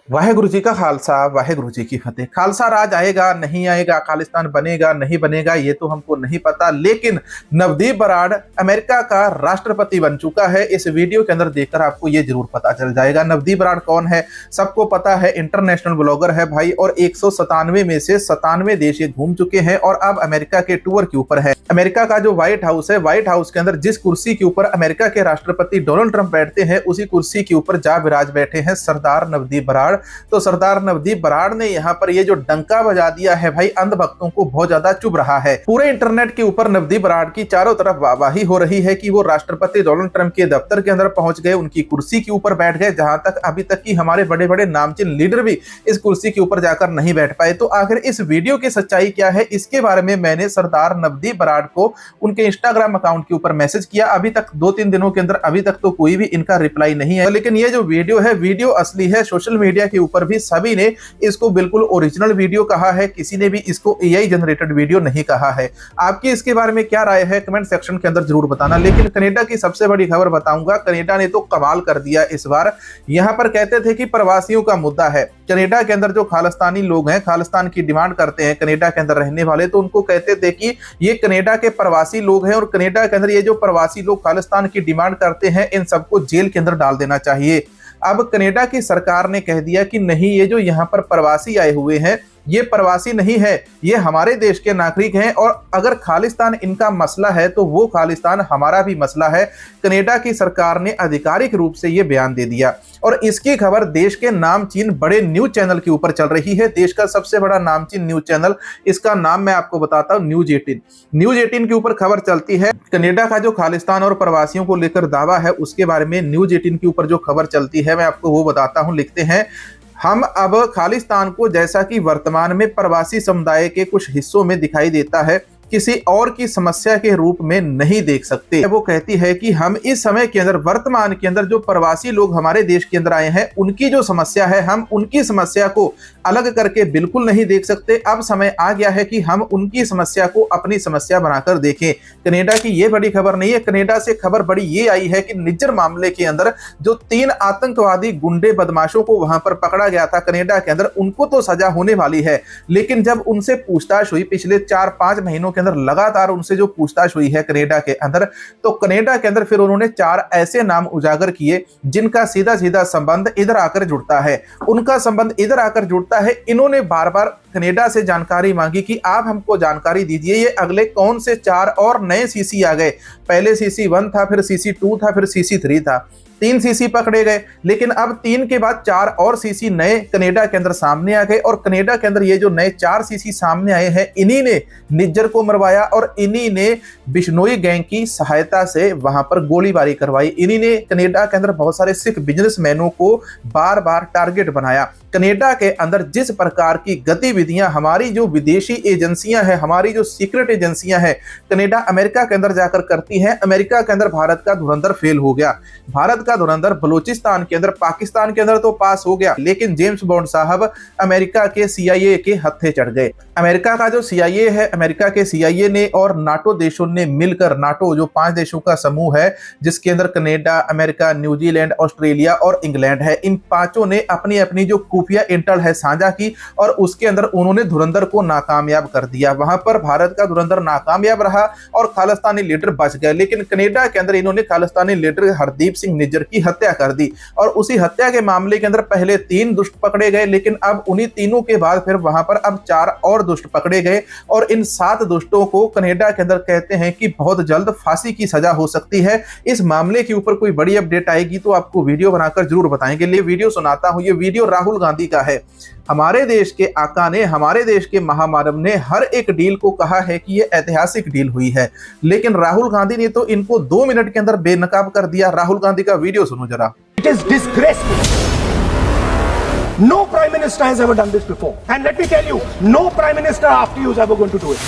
वाहेगुरु जी का खालसा, वाहेगुरु जी की फतेह। खालसा राज आएगा नहीं आएगा, खालिस्तान बनेगा नहीं बनेगा, ये तो हमको नहीं पता, लेकिन नवदीप बराड़ अमेरिका का राष्ट्रपति बन चुका है। इस वीडियो के अंदर देखकर आपको ये जरूर पता चल जाएगा नवदीप बराड़ कौन है। सबको पता है, इंटरनेशनल ब्लॉगर है भाई, और 197 में से 97 देश ये घूम चुके हैं और अब अमेरिका के टूर के ऊपर है। अमेरिका का जो व्हाइट हाउस है, व्हाइट हाउस के अंदर जिस कुर्सी के ऊपर अमेरिका के राष्ट्रपति डोनाल्ड ट्रंप बैठते हैं, उसी कुर्सी के ऊपर जा विराज बैठे हैं सरदार नवदीप बराड़। तो सरदार नवदीप बराड़ ने यहाँ पर ये जो डंका बजा दिया है भाई, अंध भक्तों को बहुत ज्यादा चुभ रहा है। पूरे इंटरनेट के ऊपर नवदीप बराड़ की चारों तरफ वाहवाही हो रही है कि वो राष्ट्रपति डोनाल्ड ट्रंप के दफ्तर के अंदर पहुंच गए, उनकी कुर्सी के ऊपर बैठ गए, जहां तक अभी तक की हमारे बड़े बड़े नामचीन लीडर भी इस कुर्सी के ऊपर जाकर नहीं बैठ पाए। तो आखिर इस वीडियो की सच्चाई क्या है, इसके बारे में मैंने सरदार नवदीप बराड़ को उनके इंस्टाग्राम अकाउंट के ऊपर मैसेज किया। अभी तक 2-3 दिनों के अंदर अभी तक तो कोई भी इनका रिप्लाई नहीं है, लेकिन ये जो वीडियो है, वीडियो असली है। सोशल मीडिया के ऊपर भी सभी ने इसको बिल्कुल ओरिजिनल वीडियो कहा है, किसी ने भी इसको एआई जनरेटेड वीडियो नहीं कहा है। आपकी इसके बारे में क्या राय है, कमेंट सेक्शन के अंदर जरूर बताना। लेकिन कनाडा की सबसे बड़ी खबर बताऊंगा, कनाडा ने तो कमाल कर दिया इस बार। यहां पर कहते थे कि प्रवासियों का मुद्दा है कनाडा के अंदर, जो खालिस्तानी लोग हैं, खालिस्तान की डिमांड करते हैं कनाडा के अंदर रहने वाले, तो उनको कहते थे कि ये कनाडा के प्रवासी लोग हैं और कनाडा के अंदर ये जो प्रवासी लोग खालिस्तान की डिमांड करते हैं, इन सबको जेल के अंदर डाल देना चाहिए। अब कनाडा की सरकार ने कह दिया कि नहीं, ये जो यहाँ पर प्रवासी आए हुए हैं, ये प्रवासी नहीं है, ये हमारे देश के नागरिक हैं, और अगर खालिस्तान इनका मसला है तो वो खालिस्तान हमारा भी मसला है। कनाडा की सरकार ने आधिकारिक रूप से ये बयान दे दिया और इसकी खबर देश के नामचीन बड़े न्यूज चैनल के ऊपर चल रही है। देश का सबसे बड़ा नामचीन न्यूज चैनल, इसका नाम मैं आपको बताता हूं, न्यूज 18। न्यूज 18 के ऊपर खबर चलती है। कनाडा का जो खालिस्तान और प्रवासियों को लेकर दावा है, उसके बारे में न्यूज 18 के ऊपर जो खबर चलती है, मैं आपको वो बताता हूं। लिखते हैं, हम अब खालिस्तान को जैसा कि वर्तमान में प्रवासी समुदाय के कुछ हिस्सों में दिखाई देता है, किसी और की समस्या के रूप में नहीं देख सकते। वो कहती है कि हम इस समय के अंदर, वर्तमान के अंदर जो प्रवासी लोग हमारे देश के अंदर आए हैं, उनकी जो समस्या है, हम उनकी समस्या को अलग करके बिल्कुल नहीं देख सकते। अब समय आ गया है कि हम उनकी समस्या को अपनी समस्या बनाकर देखें। कनाडा की ये बड़ी खबर नहीं है, कनाडा से खबर बड़ी ये आई है कि निज्जर मामले के अंदर जो 3 आतंकवादी गुंडे बदमाशों को वहां पर पकड़ा गया था कनाडा के अंदर, उनको तो सजा होने वाली है, लेकिन जब उनसे पूछताछ हुई, पिछले 4-5 महीनों के अंदर लगातार उनसे जो पूछताछ हुई है कनाडा के अंदर, तो कनाडा के अंदर फिर उन्होंने 4 ऐसे नाम उजागर किए जिनका सीधा सीधा संबंध इधर आकर जुड़ता है। उनका संबंध इधर आकर जुड़ता है। इन्होंने बार बार कनाडा से जानकारी मांगी कि आप हमको जानकारी दीजिए, ये अगले कौन से 4 और नए सीसी आ गए। पहले सीसी 1 था, फिर सीसी 2 था, फिर सीसी 3 था। 3 सीसी पकड़े गए, लेकिन अब 3 के बाद 4 और सीसी नए कनाडा के अंदर सामने आ गए। और कनाडा के अंदर ये जो नए 4 सीसी सामने आए हैं, इन्हीं ने निज्जर को मरवाया और इन्हीं ने बिश्नोई गैंग की सहायता से वहां पर गोलीबारी करवाई। इन्हीं ने कनाडा के अंदर बहुत सारे सिख बिजनेसमैनों को बार बार टारगेट बनाया। कनाडा के अंदर जिस प्रकार की गतिविधियां हमारी जो विदेशी एजेंसियां हैं, हमारी जो सीक्रेट एजेंसियां हैं, कनाडा अमेरिका के अंदर जाकर करती हैं, अमेरिका के अंदर भारत का धुरंधर फेल हो गया। भारत का धुरंधर बलूचिस्तान के अंदर, पाकिस्तान के अंदर तो पास हो गया, लेकिन जेम्स बॉन्ड साहब अमेरिका के CIA के हत्थे चढ़ गए। अमेरिका का जो CIA है, अमेरिका के CIA ने और नाटो देशों ने मिलकर, नाटो जो 5 देशों का समूह है, जिसके अंदर कनाडा, अमेरिका, न्यूजीलैंड, ऑस्ट्रेलिया और इंग्लैंड है, इन 5 ने अपनी अपनी जो खुफिया इंटेल है साझा की और उसके अंदर उन्होंने धुरंधर को नाकामयाब कर दिया। वहां पर भारत का धुरंधर नाकामयाब रहा और खालिस्तानी लीडर बच गए, लेकिन कनाडा के अंदर इन्होंने खालिस्तानी लीडर हरदीप सिंह निज्जर की हत्या कर दी। और उसी हत्या के मामले के अंदर पहले 3 दुष्ट पकड़े गए, लेकिन अब उन्हीं तीनों के बाद फिर वहां पर अब 4 और दुष्ट पकड़े गए और इन 7 दुष्टों को कनाडा के अंदर कहते हैं कि बहुत जल्द फांसी की सजा हो सकती है। इस मामले के ऊपर कोई बड़ी अपडेट आएगी तो आपको वीडियो बनाकर जरूर बताएंगे। लिए वीडियो सुनाता हूं, ये वीडियो राहुल गांधी का है। हमारे देश के आका ने, हमारे देश के महामानव ने हर एक डील को कहा है कि ये ऐतिहासिक डील हुई है, लेकिन राहुल गांधी ने तो इनको 2 मिनट के अंदर बेनकाब कर दिया। राहुल गांधी का वीडियो सुनो जरा। It is disgraceful. No prime minister has ever done this before. And let me tell you, no prime minister after you is ever going to do it.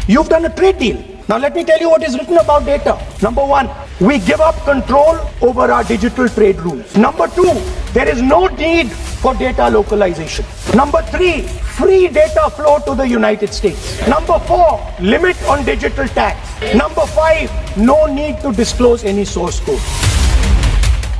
You've done a trade deal. Now let me tell you what is written about data. Number 1, we give up control over our digital trade rules. Number 2, there is no need for data localization. Number 3, free data flow to the United States. Number 4, limit on digital tax. Number 5, no need to disclose any source code.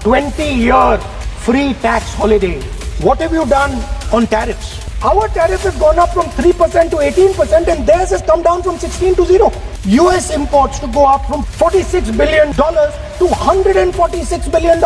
20-year free tax holiday What have you done on tariffs? Our tariff has gone up from 3% to 18% and theirs has come down from 16 to 0. US imports to go up from $46 billion to $146 billion.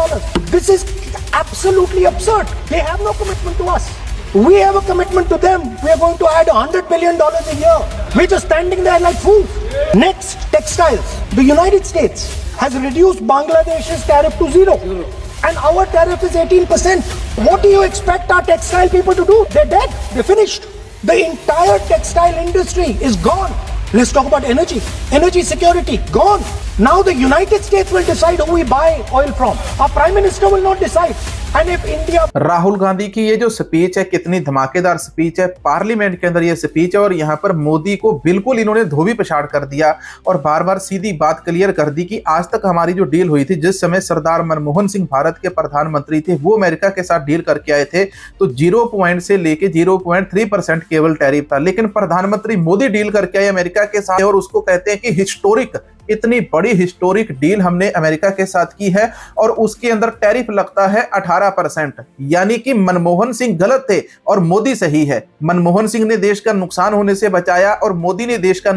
This is absolutely absurd. They have no commitment to us. We have a commitment to them. We are going to add $100 billion a year. We're just standing there like fools. Next, textiles. The United States has reduced Bangladesh's tariff to 0. And our tariff is 18%. What do you expect our textile people to do? They're dead. They're finished. The entire textile industry is gone. Let's talk about energy. Energy security, gone. Now the United States will decide who we buy oil from. Our Prime Minister will not decide. And if India... Rahul Gandhi की ये जो speech है, कितनी धमाकेदार speech है। Parliament के अंदर ये स्पीच है और यहाँ पर मोदी को बिल्कुल इन्होंने धोबी पछाड़ कर दिया और बार बार सीधी बात क्लियर कर दी कि आज तक हमारी जो डील हुई थी, जिस समय सरदार मनमोहन सिंह भारत के प्रधानमंत्री थे, वो अमेरिका के साथ डील करके आए थे तो 0 से लेके 0.3% केवल टैरिफ था। लेकिन प्रधानमंत्री मोदी डील करके आए अमेरिका के साथ और उसको कहते हैं कि हिस्टोरिक, इतनी बड़ी हिस्टोरिक डील हमने अमेरिका के साथ की है और उसके अंदर टैरिफ लगता है 18%। यानी कि मनमोहन सिंह गलत थे और मोदी सही है। मनमोहन सिंह ने देश का नुकसान होने से बचाया और मोदी ने देश का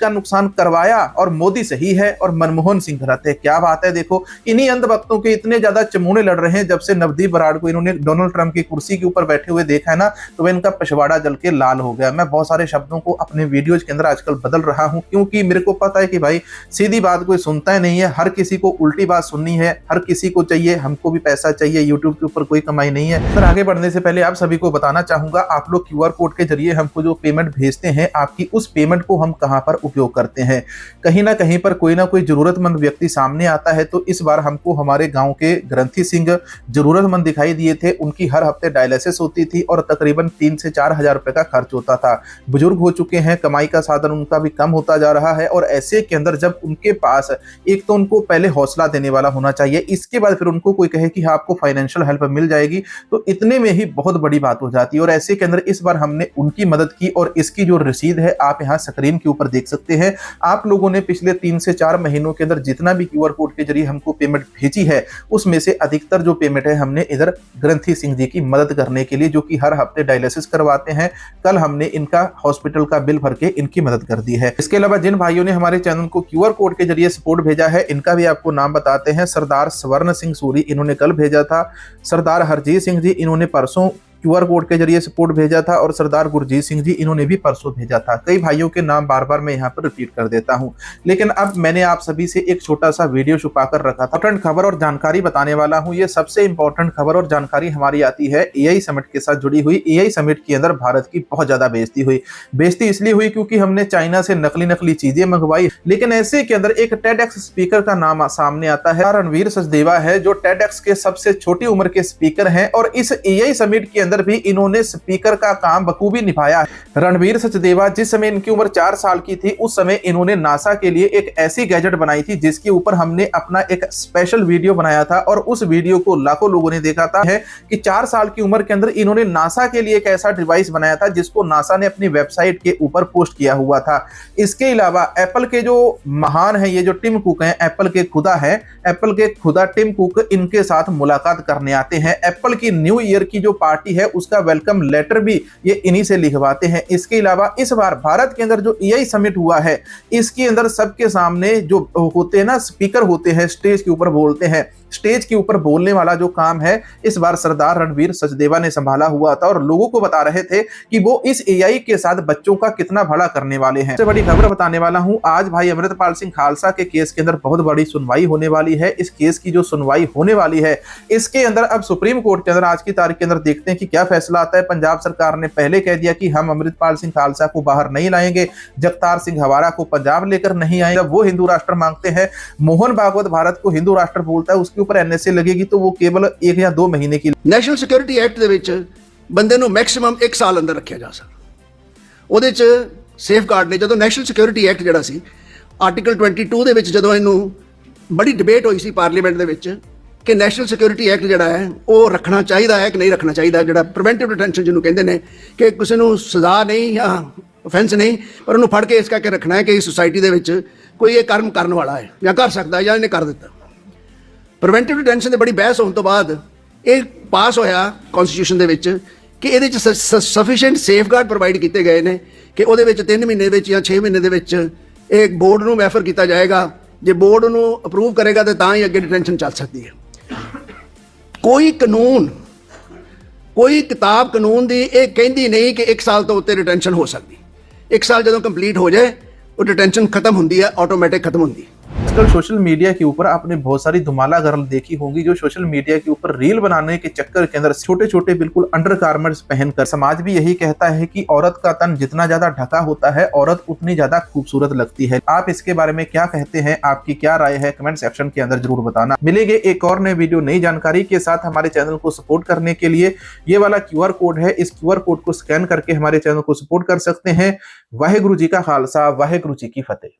नुकसान करवाया और मोदी सही है और मनमोहन सिंह गलत है। क्या बात है। देखो, इन्हीं अंधभक्तों के इतने ज्यादा चमूने लड़ रहे हैं। जब से नवदीप बराड़ को इन्होंने डोनाल्ड ट्रंप की कुर्सी के ऊपर बैठे हुए देखा है ना, तो वह इनका पिछवाड़ा जल के लाल हो गया। मैं बहुत सारे शब्दों को अपने वीडियोज के अंदर आजकल बदल रहा हूं क्योंकि मेरे को पता है कि भाई सीधी बात कोई सुनता ही नहीं है, हर किसी को उल्टी बात सुननी है, हर किसी को चाहिए, हमको भी पैसा चाहिए, यूट्यूब के ऊपर कोई कमाई नहीं है। सर, आगे बढ़ने से पहले आप सभी को बताना चाहूंगा, आप लोग QR कोड के जरिए हमको जो पेमेंट भेजते हैं, आपकी उस पेमेंट को हम कहां पर उपयोग करते हैं। कहीं ना कहीं पर कोई ना कोई जरूरतमंद व्यक्ति सामने आता है। तो इस बार हमको हमारे गाँव के ग्रंथी सिंह जरूरतमंद दिखाई दिए थे। उनकी हर हफ्ते डायलिसिस होती थी और तकरीबन 3 से 4 हजार रुपए का खर्च होता था। बुजुर्ग हो चुके हैं, कमाई का साधन उनका भी कम होता जा रहा है और ऐसे के अंदर जब उनके पास एक तो उनको पहले हौसला देने वाला होना चाहिए, इसके बाद फिर उनको कोई कहे कि हाँ आपको फाइनेंशियल हेल्प मिल जाएगी, तो इतने में ही बहुत बड़ी बात हो जाती है। और ऐसे के अंदर इस बार हमने उनकी मदद की और इसकी जो रसीद है आप यहाँ स्क्रीन के ऊपर देख सकते हैं। आप लोगों ने पिछले 3 से 4 महीनों के अंदर जितना भी QR कोड के जरिए हमको पेमेंट भेजी है, उसमें से अधिकतर जो पेमेंट है हमने इधर ग्रंथी सिंह जी की मदद करने के लिए, जो कि हर हफ्ते डायलिसिस करवाते हैं। कल हमने इनका हॉस्पिटल का बिल भर के इनकी मदद कर दी है। इसके अलावा जिन भाइयों ने हमारे चैनल को QR कोड के जरिए सपोर्ट भेजा है, इनका भी आपको नाम बताते हैं। सरदार स्वर्ण सिंह सूरी, इन्होंने कल भेजा था। सरदार हरजीत सिंह जी, इन्होंने परसों QR कोड के जरिए सपोर्ट भेजा था और सरदार गुरजीत सिंह जी, इन्होंने भी परसों भेजा था। कई भाइयों के नाम बार बार मैं यहाँ पर रिपीट कर देता हूँ, लेकिन अब मैंने आप सभी से एक छोटा सा वीडियो छुपा कर रखा था। इंपॉर्टेंट खबर और जानकारी बताने वाला हूँ। ये सबसे इंपॉर्टेंट खबर और जानकारी हमारी आती है AI समिट के साथ जुड़ी हुई। AI समिट के अंदर भारत की बहुत ज्यादा बेइज्जती हुई। बेइज्जती इसलिए हुई क्योंकि हमने चाइना से नकली चीजें मंगवाई, लेकिन ऐसे के अंदर एक TEDx स्पीकर का नाम सामने आता है। रणवीर सचदेवा है, जो TEDx के सबसे छोटी उम्र के स्पीकर हैं और इस AI समिट के अंदर भी इन्होंने स्पीकर का काम बखूबी निभाया। रणवीर सचदेवा, जिस समय इनकी उम्र 4 साल की थी, उस समय इन्होंने नासा के लिए एक ऐसी गैजेट बनाई थी जिसके ऊपर हमने अपना एक स्पेशल वीडियो बनाया था और उस वीडियो को लाखों लोगों ने देखा था। है कि 4 साल की उम्र के अंदर इन्होंने नासा के लिए एक ऐसा डिवाइस बनाया था जिसको नासा ने अपनी वेबसाइट के ऊपर पोस्ट किया हुआ था। इसके अलावा एप्पल के जो महान है, ये जो टिम कुक हैं, एप्पल के खुदा है, एप्पल के खुदा टिम कुक इनके साथ मुलाकात करने आते हैं। एप्पल की न्यू ईयर की जो पार्टी है उसका वेलकम लेटर भी ये इन्हीं से लिखवाते हैं। इसके अलावा इस बार भारत के अंदर जो AI समिट हुआ है, इसके अंदर सबके सामने जो होते हैं ना स्पीकर होते हैं, स्टेज के ऊपर बोलते हैं, स्टेज के ऊपर बोलने वाला जो काम है इस बार सरदार रणवीर सचदेवा ने संभाला हुआ था और लोगों को बता रहे थे कि वो इस AI के साथ बच्चों का कितना भला करने वाले हैं। सबसे बड़ी खबर बताने वाला हूं, आज भाई अमृतपाल सिंह खालसा के केस के अंदर बहुत बड़ी सुनवाई होने वाली है। इस केस की जो सुनवाई होने वाली है, इसके अंदर अब सुप्रीम कोर्ट के अंदर आज की तारीख के अंदर देखते हैं कि क्या फैसला आता है। पंजाब सरकार ने पहले कह दिया कि हम अमृतपाल सिंह खालसा को बाहर नहीं लाएंगे, जगतार सिंह हवारा को पंजाब लेकर नहीं आएंगे। वो हिंदू राष्ट्र मांगते हैं, मोहन भागवत भारत को हिंदू राष्ट्र बोलता है, उसके ऊपर NSA लगेगी तो वो केवल 1 या 2 महीने की। ਨੈਸ਼ਨਲ ਸਿਕਿਉਰਿਟੀ ਐਕਟ ਦੇ ਵਿੱਚ ਬੰਦੇ ਨੂੰ ਮੈਕਸਿਮਮ 1 ਸਾਲ ਅੰਦਰ ਰੱਖਿਆ ਜਾ ਸਕਦਾ। ਉਹਦੇ 'ਚ ਸੇਫਗਾਰਡ ਨੇ, ਜਦੋਂ ਨੈਸ਼ਨਲ ਸਿਕਿਉਰਿਟੀ ਐਕਟ ਜਿਹੜਾ ਸੀ ਆਰਟੀਕਲ 22 ਦੇ ਵਿੱਚ ਜਦੋਂ ਇਹਨੂੰ ਬੜੀ ਡਿਬੇਟ ਹੋਈ ਸੀ ਪਾਰਲੀਮੈਂਟ ਦੇ ਵਿੱਚ ਕਿ ਨੈਸ਼ਨਲ ਸਿਕਿਉਰਿਟੀ ਐਕਟ ਜਿਹੜਾ ਹੈ ਉਹ ਰੱਖਣਾ ਚਾਹੀਦਾ ਹੈ ਕਿ ਨਹੀਂ ਰੱਖਣਾ ਚਾਹੀਦਾ, ਜਿਹੜਾ ਪ੍ਰੀਵੈਂਟਿਵ ਡਿਟੈਂਸ਼ਨ ਜਿਹਨੂੰ ਕਹਿੰਦੇ ਨੇ ਕਿ ਕਿਸੇ ਨੂੰ ਸਜ਼ਾ ਨਹੀਂ ਜਾਂ offense ਨਹੀਂ, ਪਰ ਉਹਨੂੰ ਫੜ ਕੇ ਇਸ ਕਰਕੇ ਰੱਖਣਾ ਹੈ ਕਿ ਇਸ ਸੁਸਾਇਟੀ ਦੇ ਵਿੱਚ ਕੋਈ ਇਹ ਕਰਮ ਕਰਨ ਵਾਲਾ ਹੈ ਜਾਂ ਕਰ ਸਕਦਾ ਜਾਂ ਇਹਨੇ ਕਰ ਦਿੱਤਾ। ਪ੍ਰੀਵੈਂਟਿਵ ਡਿਟੈਂਸ਼ਨ ਦੀ ਬੜੀ ਬਹਿਸ ਹੋਣ ਤੋਂ ਬਾਅਦ ਇਹ ਪਾਸ ਹੋਇਆ ਕਨਸਟੀਟਿਊਸ਼ਨ ਦੇ ਵਿੱਚ ਕਿ ਇਹਦੇ ਚ ਸਫੀਸ਼ੀਐਂਟ ਸੇਫਗਾਰਡ ਪ੍ਰੋਵਾਈਡ ਕੀਤੇ ਗਏ ਨੇ ਕਿ ਉਹਦੇ ਵਿੱਚ 3 ਮਹੀਨੇ ਵਿੱਚ ਜਾਂ 6 ਮਹੀਨੇ ਦੇ ਵਿੱਚ ਇਹ ਬੋਰਡ ਨੂੰ ਰੈਫਰ ਕੀਤਾ ਜਾਏਗਾ। ਜੇ ਬੋਰਡ ਨੂੰ ਅਪਰੂਵ ਕਰੇਗਾ ਤੇ ਤਾਂ ਹੀ ਅੱਗੇ ਡਿਟੈਂਸ਼ਨ ਚੱਲ ਸਕਦੀ ਹੈ। ਕੋਈ ਕਾਨੂੰਨ, ਕੋਈ ਕਿਤਾਬ ਕਾਨੂੰਨ ਦੀ ਇਹ ਕਹਿੰਦੀ ਨਹੀਂ ਕਿ 1 ਸਾਲ ਤੋਂ ਉੱਤੇ ਡਿਟੈਂਸ਼ਨ ਹੋ ਸਕਦੀ। 1 ਸਾਲ ਜਦੋਂ ਕੰਪਲੀਟ ਹੋ जाए वो डिटेंशन खत्म होती है, ऑटोमेटिक खत्म होती है। आजकल सोशल मीडिया के ऊपर आपने बहुत सारी धुमाला गर्ल देखी होंगी जो सोशल मीडिया के ऊपर रील बनाने के चक्कर के अंदर छोटे छोटे बिल्कुल अंडरगारमेंट्स पहनकर, समाज भी यही कहता है कि औरत का तन जितना ज्यादा ढका होता है औरत उतनी ज्यादा खूबसूरत लगती है। आप इसके बारे में क्या कहते हैं, आपकी क्या राय है, कमेंट सेक्शन के अंदर जरूर बताना। मिलेंगे एक और नए वीडियो नई जानकारी के साथ। हमारे चैनल को सपोर्ट करने के लिए ये वाला QR कोड है, इस QR कोड को स्कैन करके हमारे चैनल को सपोर्ट कर सकते हैं। वाहेगुरु जी का खालसा, वाहेगुरु जी की फतेह।